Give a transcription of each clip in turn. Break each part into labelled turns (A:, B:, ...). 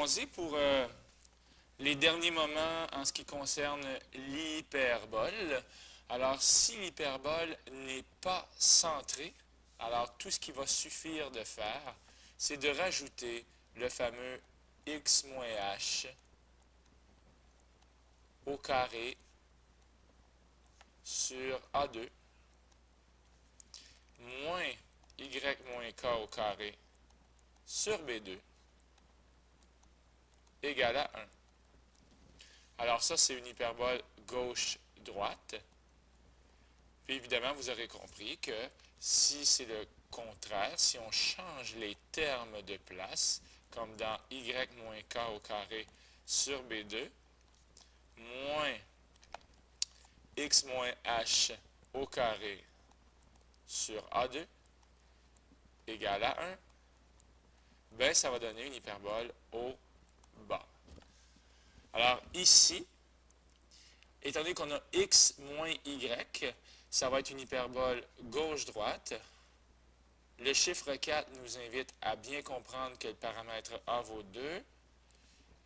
A: allons-y pour les derniers moments en ce qui concerne l'hyperbole. Alors, si l'hyperbole n'est pas centrée, alors tout ce qui va suffire de faire, c'est de rajouter le fameux x moins h au carré sur A2 moins y moins k au carré sur B2 égale à 1. Alors ça, c'est une hyperbole gauche-droite. Puis évidemment, vous aurez compris que si c'est le contraire, si on change les termes de place, comme dans y moins k au carré sur B2, moins x moins h au carré sur A2 égale à 1, ben ça va donner une hyperbole au bas. Alors ici, étant donné qu'on a x moins y, ça va être une hyperbole gauche-droite. Le chiffre 4 nous invite à bien comprendre que le paramètre A vaut 2,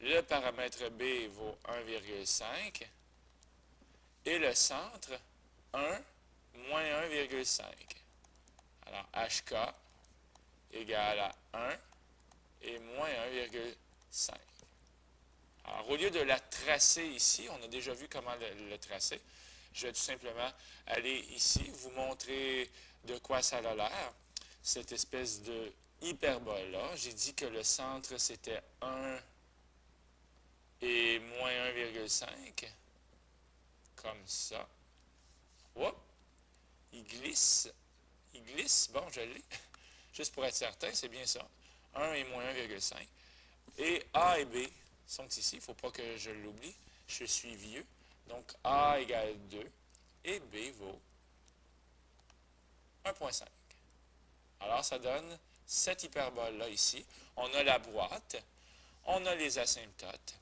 A: le paramètre B vaut 1,5 et le centre 1 moins 1,5. Alors HK égale à 1 et moins 1,5. Alors, au lieu de la tracer ici, on a déjà vu comment le tracer. Je vais tout simplement aller ici, vous montrer de quoi ça a l'air. Cette espèce de hyperbole-là. J'ai dit que le centre, c'était 1 et moins 1,5. Comme ça. Oups! Il glisse. Il glisse. Bon, je l'ai. Juste pour être certain, c'est bien ça. 1 et moins 1,5. Et A et B sont ici. Il ne faut pas que je l'oublie. Je suis vieux. Donc, A égale 2 et B vaut 1,5. Alors, ça donne cette hyperbole-là ici. On a la boîte, on a les asymptotes,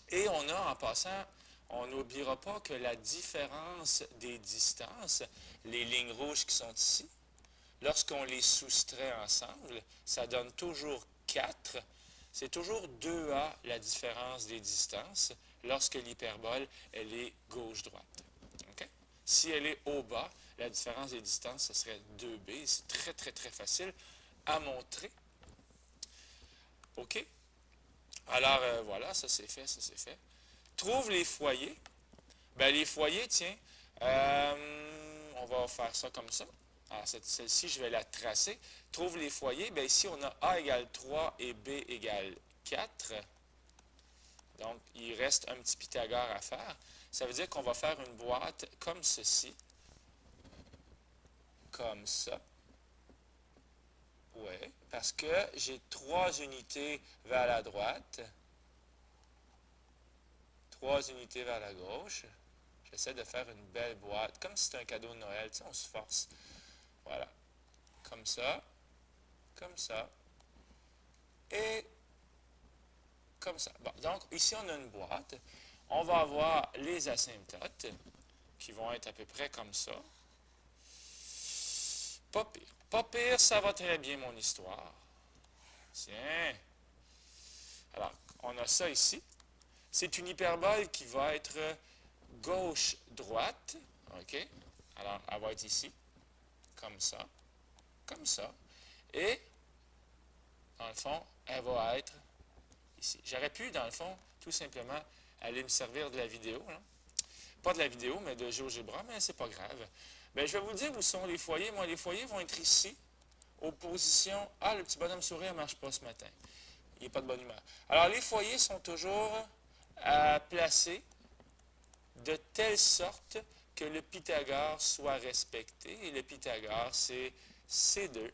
A: et on a, en passant, on n'oubliera pas que la différence des distances, les lignes rouges qui sont ici, lorsqu'on les soustrait ensemble, ça donne toujours 4. C'est toujours 2a la différence des distances lorsque l'hyperbole, elle est gauche-droite. Okay? Si elle est au bas, la différence des distances, ce serait 2b. C'est très, très, très facile à montrer. OK? Alors, voilà, ça c'est fait, ça c'est fait. Trouve les foyers. Ben, les foyers, tiens, on va faire ça comme ça. Alors, celle-ci, je vais la tracer. Trouve les foyers. Bien, ici, on a A égale 3 et B égale 4. Donc, il reste un petit Pythagore à faire. Ça veut dire qu'on va faire une boîte comme ceci. Comme ça. Oui, parce que j'ai 3 unités vers la droite. 3 unités vers la gauche. J'essaie de faire une belle boîte, comme si c'était un cadeau de Noël. Tu sais, on se force. Voilà. Comme ça. Comme ça. Et comme ça. Bon, donc, ici, on a une boîte. On va avoir les asymptotes qui vont être à peu près comme ça. Pas pire. Pas pire, ça va très bien, mon histoire. Tiens. Alors, on a ça ici. C'est une hyperbole qui va être gauche-droite. OK? Alors, elle va être ici. Comme ça. Comme ça. Et, dans le fond, elle va être ici. J'aurais pu, dans le fond, tout simplement aller me servir de la vidéo. Là. Pas de la vidéo, mais de GeoGebra, mais c'est pas grave. Bien, je vais vous dire où sont les foyers. Moi, les foyers vont être ici, aux positions... Ah, le petit bonhomme souris ne marche pas ce matin. Il n'est pas de bonne humeur. Alors, les foyers sont toujours à placer de telle sorte que le Pythagore soit respecté. Et le Pythagore, c'est C2,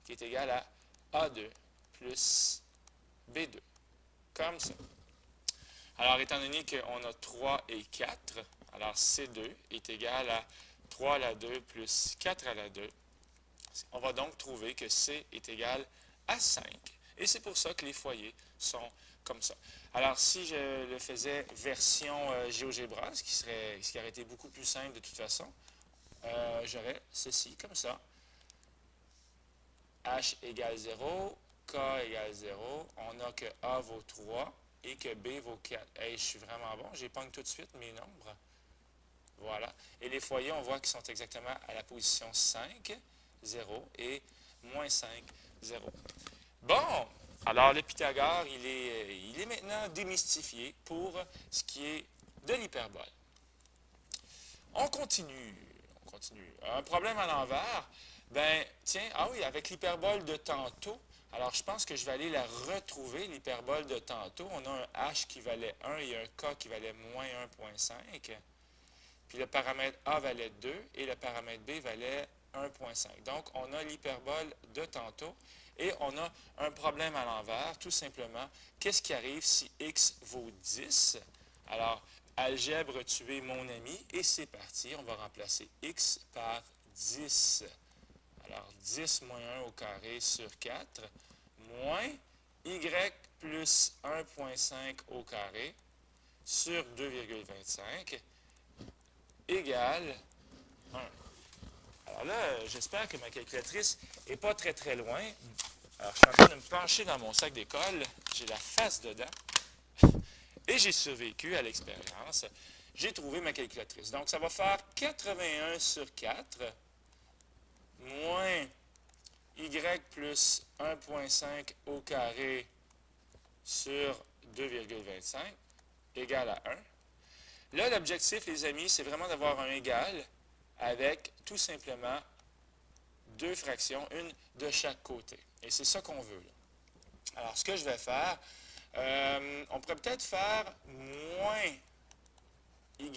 A: qui est égal à A2 plus B2. Comme ça. Alors, étant donné qu'on a 3 et 4, alors C2 est égal à 3 à la 2 plus 4 à la 2. On va donc trouver que C est égal à 5. Et c'est pour ça que les foyers sont comme ça. Alors, si je le faisais version GeoGebra, ce qui aurait été beaucoup plus simple de toute façon, j'aurais ceci comme ça. H égale 0, K K égale 0, on a que A vaut 3 et que B vaut 4. Hey, je suis vraiment bon, j'épargne tout de suite mes nombres. Voilà. Et les foyers, on voit qu'ils sont exactement à la position 5, 0 et moins 5, 0. Bon, alors le Pythagore, il est maintenant démystifié pour ce qui est de l'hyperbole. On continue. Un problème à l'envers, ben tiens, ah oui, avec l'hyperbole de tantôt, alors je pense que je vais aller la retrouver, l'hyperbole de tantôt. On a un h qui valait 1 et un k qui valait moins 1,5. Puis le paramètre a valait 2 et le paramètre b valait 1,5. Donc, on a l'hyperbole de tantôt et on a un problème à l'envers, tout simplement. Qu'est-ce qui arrive si x vaut 10? Alors, algèbre, tu es mon ami, et c'est parti. On va remplacer x par 10. Alors, 10 moins 1 au carré sur 4, moins y plus 1,5 au carré sur 2,25 égale 1. Alors là, j'espère que ma calculatrice n'est pas très très loin. Alors, je suis en train de me pencher dans mon sac d'école. J'ai la face dedans. Et j'ai survécu à l'expérience. J'ai trouvé ma calculatrice. Donc, ça va faire 81 sur 4 moins y plus 1,5 au carré sur 2,25 égale à 1. Là, l'objectif, les amis, c'est vraiment d'avoir un égal avec tout simplement deux fractions, une de chaque côté. Et c'est ça qu'on veut. Là. Alors, ce que je vais faire, on pourrait peut-être faire moins y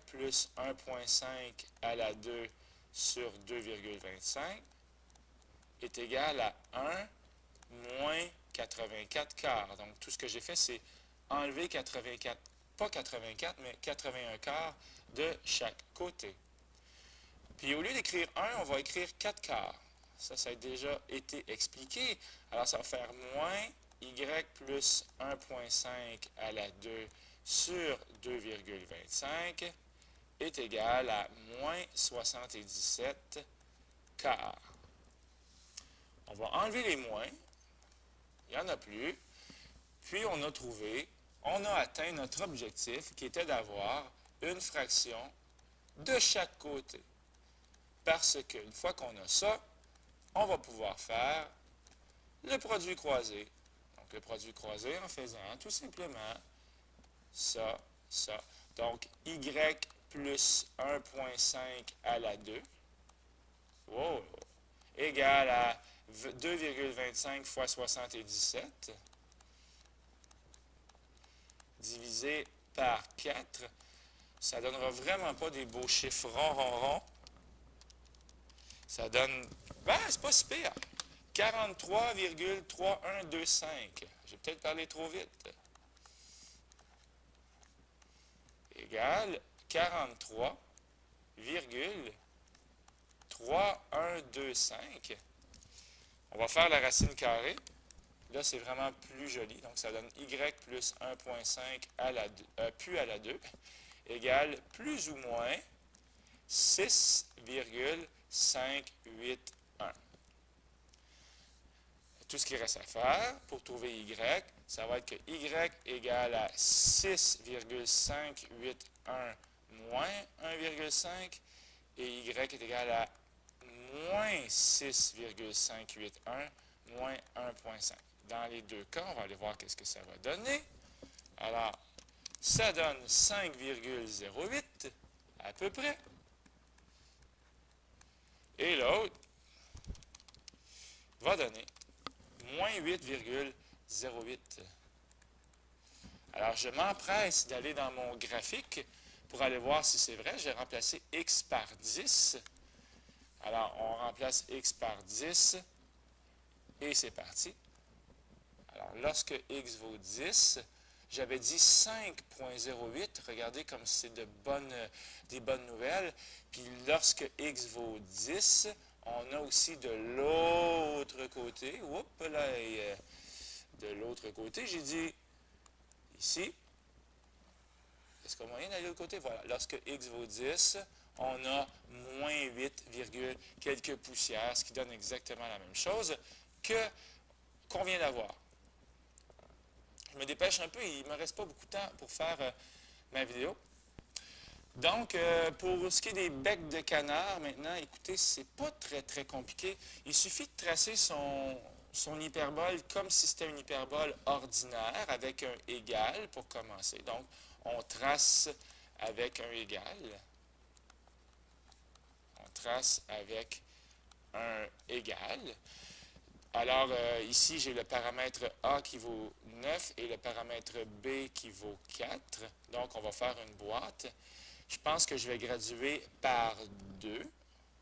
A: plus 1,5 à la 2 sur 2,25 est égal à 1 moins 84 quarts. Donc, tout ce que j'ai fait, c'est enlever 84, pas 84, mais 81 quarts de chaque côté. Puis, au lieu d'écrire 1, on va écrire 4 quarts. Ça a déjà été expliqué. Alors, ça va faire moins y plus 1,5 à la 2 sur 2,25 est égal à moins 77 quarts. On va enlever les moins. Il n'y en a plus. Puis, on a atteint notre objectif qui était d'avoir une fraction de chaque côté. Parce qu'une fois qu'on a ça, on va pouvoir faire le produit croisé. Donc, le produit croisé en faisant tout simplement ça, ça. Donc, y plus 1,5 à la 2, wow, égale à 2,25 fois 77, divisé par 4. Ça ne donnera vraiment pas des beaux chiffres ronds. Ça donne, ben, c'est pas si pire. 43,3125. J'ai peut-être parlé trop vite. Égale 43,3125. On va faire la racine carrée. Là, c'est vraiment plus joli. Donc, ça donne y plus 1,5 à la 2, puis à la 2 égale plus ou moins 6,581. Tout ce qui reste à faire pour trouver y, ça va être que y égale à 6,581 moins 1,5 et y est égal à moins 6,581 moins 1,5. Dans les deux cas, on va aller voir qu'est-ce que ça va donner. Alors, ça donne 5,08 à peu près. Et l'autre va donner moins 8,08. Alors, je m'empresse d'aller dans mon graphique pour aller voir si c'est vrai. J'ai remplacé x par 10. Alors, on remplace x par 10 et c'est parti. Alors, lorsque x vaut 10, j'avais dit 5,08. Regardez comme c'est des bonnes nouvelles. Puis, lorsque x vaut 10, on a aussi de l'autre côté. Oups, là, de l'autre côté, j'ai dit ici. Est-ce qu'on a moyen d'aller de l'autre côté? Voilà. Lorsque x vaut 10, on a moins 8, quelques poussières, ce qui donne exactement la même chose que qu'on vient d'avoir. Je me dépêche un peu, il ne me reste pas beaucoup de temps pour faire ma vidéo. Donc, pour ce qui est des becs de canard, maintenant, écoutez, c'est pas très, très compliqué. Il suffit de tracer son hyperbole comme si c'était une hyperbole ordinaire avec un égal pour commencer. Donc, on trace avec un égal. On trace avec un égal. Alors, ici, j'ai le paramètre A qui vaut 9 et le paramètre B qui vaut 4. Donc, on va faire une boîte. Je pense que je vais graduer par 2,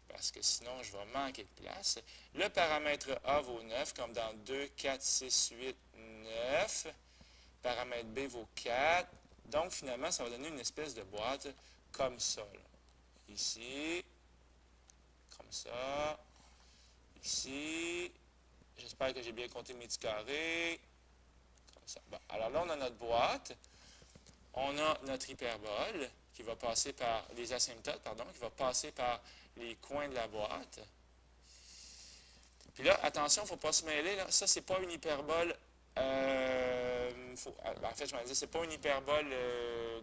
A: parce que sinon, je vais manquer de place. Le paramètre A vaut 9, comme dans 2, 4, 6, 8, 9. Paramètre B vaut 4. Donc, finalement, ça va donner une espèce de boîte comme ça. Là. Ici, comme ça, ici. J'espère que j'ai bien compté mes petits carrés. Comme ça. Bon, alors là, on a notre boîte. On a notre hyperbole qui va passer par les asymptotes, pardon, qui va passer par les coins de la boîte. Puis là, attention, il ne faut pas se mêler. Là. Ça, c'est pas une hyperbole. En fait, je m'en disais, c'est pas une hyperbole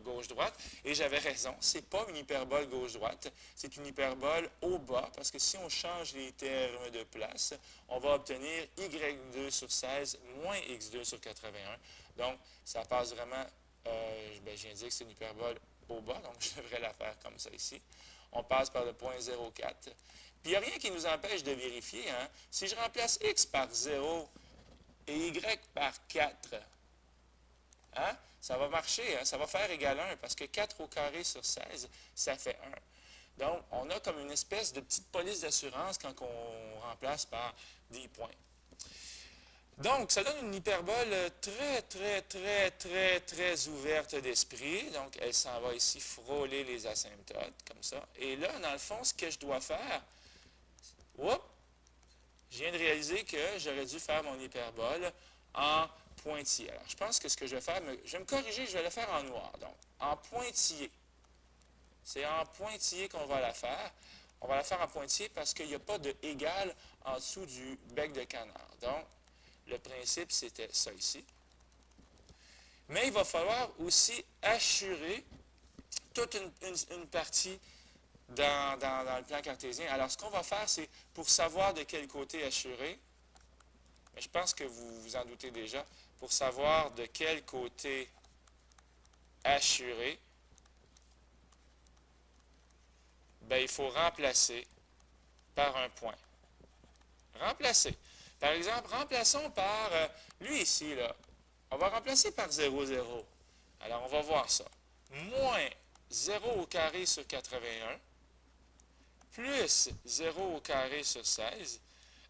A: gauche-droite. Et j'avais raison. C'est pas une hyperbole gauche-droite. C'est une hyperbole au bas. Parce que si on change les termes de place, on va obtenir y2 sur 16 moins x2 sur 81. Donc, ça passe vraiment. Je viens de dire que c'est une hyperbole au bas. Donc, je devrais la faire comme ça ici. On passe par le point 0,4. Puis, il n'y a rien qui nous empêche de vérifier. Hein? Si je remplace x par 0 et y par 4, hein? Ça va marcher, hein? Ça va faire égal 1, parce que 4 au carré sur 16, ça fait 1. Donc, on a comme une espèce de petite police d'assurance quand on remplace par des points. Donc, ça donne une hyperbole très, très, très, très, très ouverte d'esprit. Donc, elle s'en va ici frôler les asymptotes, comme ça. Et là, dans le fond, ce que je dois faire, je viens de réaliser que j'aurais dû faire mon hyperbole en pointillé. Alors, je pense que ce que je vais faire, je vais me corriger, je vais le faire en noir. Donc, en pointillé. C'est en pointillé qu'on va la faire. On va la faire en pointillé parce qu'il n'y a pas de égal en dessous du bec de canard. Donc, le principe, c'était ça ici. Mais il va falloir aussi assurer toute une partie dans le plan cartésien. Alors, ce qu'on va faire, c'est pour savoir de quel côté assurer, mais je pense que vous vous en doutez déjà, pour savoir de quel côté assurer, ben, il faut remplacer par un point. Remplacer. Par exemple, remplaçons par lui ici, là. On va remplacer par 0, 0. Alors, on va voir ça. Moins 0 au carré sur 81, plus 0 au carré sur 16.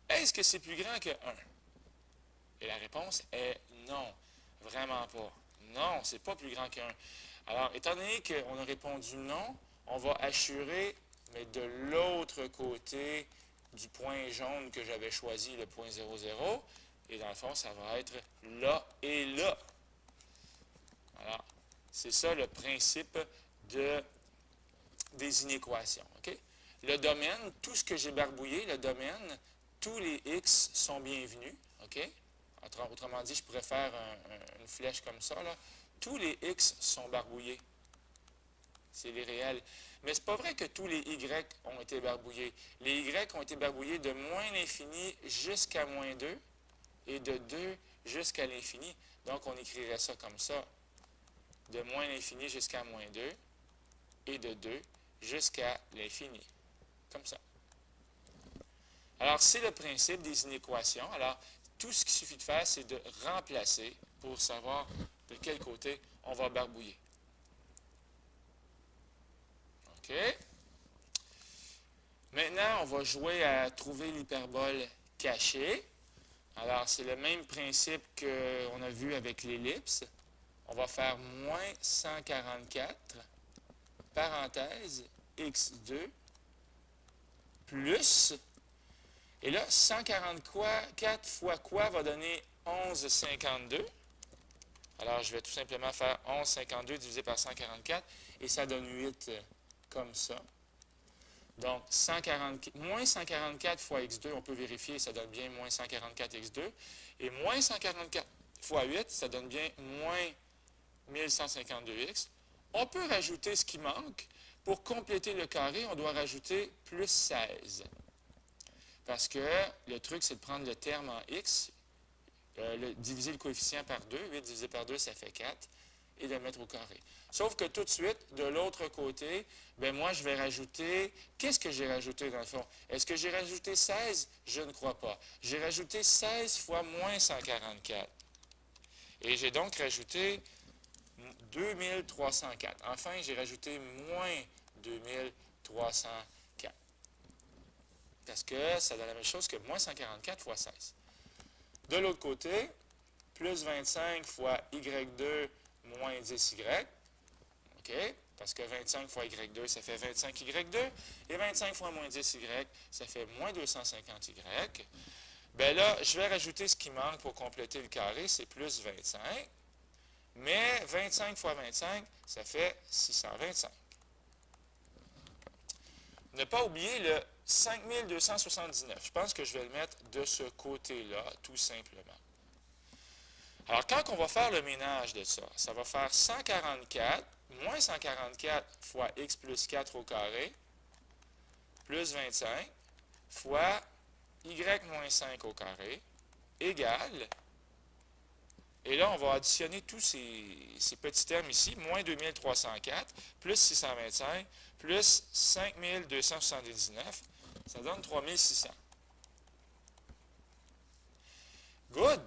A: Est-ce que c'est plus grand que 1? Et la réponse est non. Vraiment pas. Non, c'est pas plus grand que 1. Alors, étant donné qu'on a répondu non, on va assurer, mais de l'autre côté du point jaune que j'avais choisi, le point 0, 0. Et dans le fond, ça va être là et là. Alors, c'est ça le principe des inéquations. Okay? Le domaine, tout ce que j'ai barbouillé, le domaine, tous les x sont bienvenus. Okay? Autrement dit, je pourrais faire une flèche comme ça. Là. Tous les x sont barbouillés. C'est les réels. Mais ce n'est pas vrai que tous les y ont été barbouillés. Les y ont été barbouillés de moins l'infini jusqu'à moins 2 et de 2 jusqu'à l'infini. Donc, on écrirait ça comme ça. De moins l'infini jusqu'à moins 2 et de 2 jusqu'à l'infini. Comme ça. Alors, c'est le principe des inéquations. Alors, tout ce qu'il suffit de faire, c'est de remplacer pour savoir de quel côté on va barbouiller. OK? Maintenant, on va jouer à trouver l'hyperbole cachée. Alors, c'est le même principe qu'on a vu avec l'ellipse. On va faire moins 144, parenthèse, x2, plus, et là, 144 fois quoi va donner 11,52? Alors, je vais tout simplement faire 11,52 divisé par 144, et ça donne 8 comme ça. Donc, moins 144 fois x2, on peut vérifier, ça donne bien moins 144x2. Et moins 144 fois 8, ça donne bien moins 1152x. On peut rajouter ce qui manque. Pour compléter le carré, on doit rajouter plus 16. Parce que le truc, c'est de prendre le terme en x, diviser le coefficient par 2. 8 divisé par 2, ça fait 4. Et de le mettre au carré. Sauf que tout de suite, de l'autre côté, ben moi, je vais rajouter... Qu'est-ce que j'ai rajouté dans le fond? Est-ce que j'ai rajouté 16? Je ne crois pas. J'ai rajouté 16 fois moins 144. Et j'ai donc rajouté 2304. Enfin, j'ai rajouté moins 2304. Parce que ça donne la même chose que moins 144 fois 16. De l'autre côté, plus 25 fois y2 moins 10y. OK? Parce que 25 fois y2, ça fait 25y2. Et 25 fois moins 10y, ça fait moins 250y. Bien là, je vais rajouter ce qui manque pour compléter le carré, c'est plus 25. Mais 25 fois 25, ça fait 625. Ne pas oublier le 5279. Je pense que je vais le mettre de ce côté-là, tout simplement. Alors, quand on va faire le ménage de ça, ça va faire 144, moins 144 fois x plus 4 au carré, plus 25, fois y moins 5 au carré, égale, et là, on va additionner tous ces petits termes ici, moins 2304, plus 625, plus 5279, ça donne 3600. Good!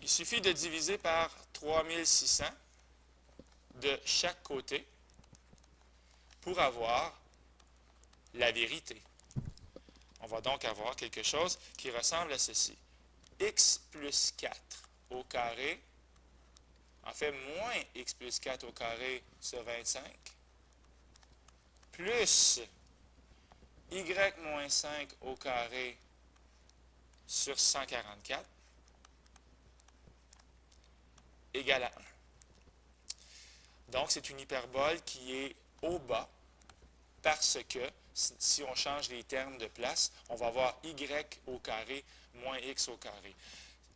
A: Il suffit de diviser par 3600 de chaque côté pour avoir la vérité. On va donc avoir quelque chose qui ressemble à ceci. X plus 4 au carré, en fait moins x plus 4 au carré sur 25, plus y moins 5 au carré sur 144, égale à 1. Donc, c'est une hyperbole qui est au bas parce que si on change les termes de place, on va avoir y au carré moins x au carré.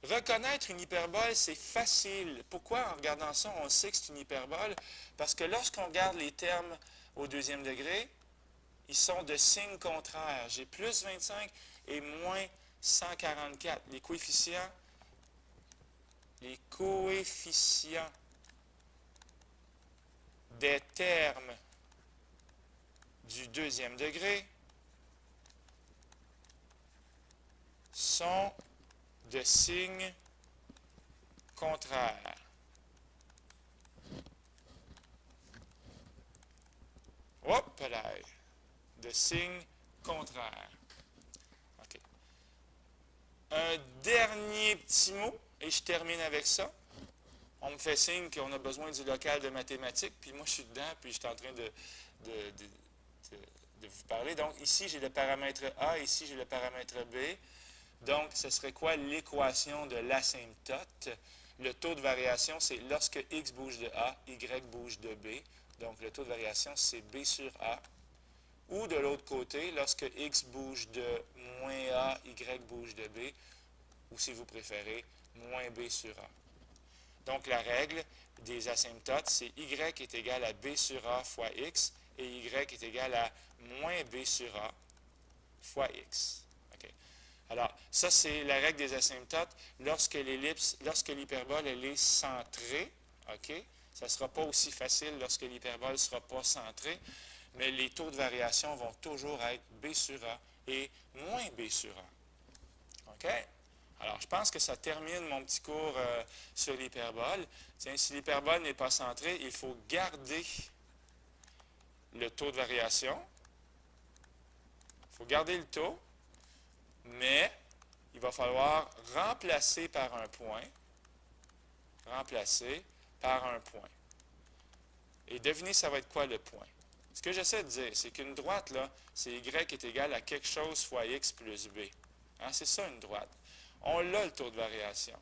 A: Reconnaître une hyperbole, c'est facile. Pourquoi, en regardant ça, on sait que c'est une hyperbole? Parce que lorsqu'on regarde les termes au deuxième degré, ils sont de signe contraire. J'ai plus 25 et moins 144. Les coefficients des termes du deuxième degré sont de signe contraire. Hop là! De signe contraire. OK. Un dernier petit mot, et je termine avec ça. On me fait signe qu'on a besoin du local de mathématiques, puis moi je suis dedans, puis je suis en train de vous parler. Donc ici j'ai le paramètre A, ici j'ai le paramètre B. Donc ce serait quoi l'équation de l'asymptote? Le taux de variation, c'est lorsque x bouge de A, y bouge de B. Donc le taux de variation, c'est B sur A. Ou de l'autre côté, lorsque x bouge de moins A, y bouge de B. Ou si vous préférez, moins B sur A. Donc, la règle des asymptotes, c'est y est égal à b sur a fois x et y est égal à moins b sur a fois x. Okay. Alors, ça, c'est la règle des asymptotes lorsque l'hyperbole elle est centrée. Okay. Ça ne sera pas aussi facile lorsque l'hyperbole ne sera pas centrée, mais les taux de variation vont toujours être b sur a et moins b sur a. OK? Alors, je pense que ça termine mon petit cours sur l'hyperbole. Tiens, si l'hyperbole n'est pas centrée, il faut garder le taux de variation. Il faut garder le taux, mais il va falloir remplacer par un point. Remplacer par un point. Et devinez, ça va être quoi le point? Ce que j'essaie de dire, c'est qu'une droite, là, c'est y est égal à quelque chose fois x plus b. Hein, c'est ça une droite. On a le taux de variation.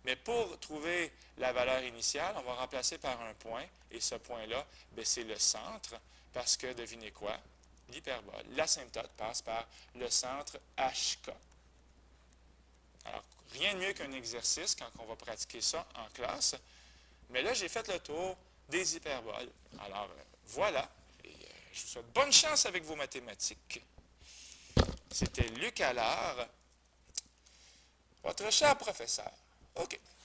A: Mais pour trouver la valeur initiale, on va remplacer par un point, et ce point-là, c'est le centre. Parce que, devinez quoi? L'hyperbole, l'asymptote passe par le centre HK. Alors, rien de mieux qu'un exercice quand on va pratiquer ça en classe. Mais là, j'ai fait le tour des hyperboles. Alors, voilà. Et, je vous souhaite bonne chance avec vos mathématiques. C'était Luc Allard, votre cher professeur. OK.